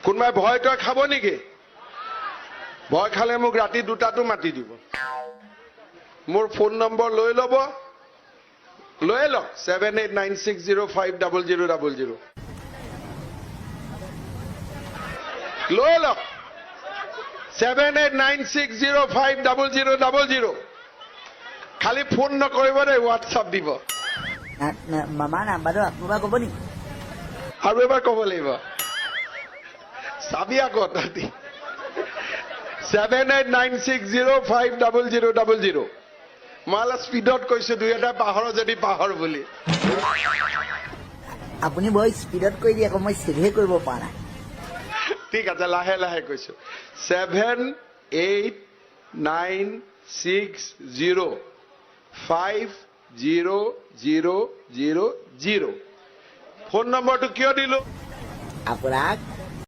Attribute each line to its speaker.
Speaker 1: কোনোবাই ভয় তই খাব নেকি? ভয় খালে মোক ৰাতি 2টাতো মাতি দিব। মোৰ ফোন নম্বৰ লৈ ল'ব, লৈ লওক 7896050000 লৈ লওক 7896050000 খালি ফোন নকৰিব দেই, হোৱাটছআপ দিব।
Speaker 2: মামাৰ নাম্বাৰটো আপোনাৰ ক'ব নেকি?
Speaker 1: আৰু এবাৰ ক'ব লাগিব, চাবি আকৌ তহঁতি 7896050000 মই অলপ স্পীডত কৈছো, দুই এটা পাহৰ যদি পাহৰ বুলি।
Speaker 2: আপুনি বৰ স্পীডত কৈ দিয়ে আকৌ, মই ছেভে কৰিব পৰা নাই।
Speaker 1: ঠিক আছে, লাহে লাহে কৈছো 7896050000 ফোন নম্বৰটো কিয় দিলো?
Speaker 2: আপোনাক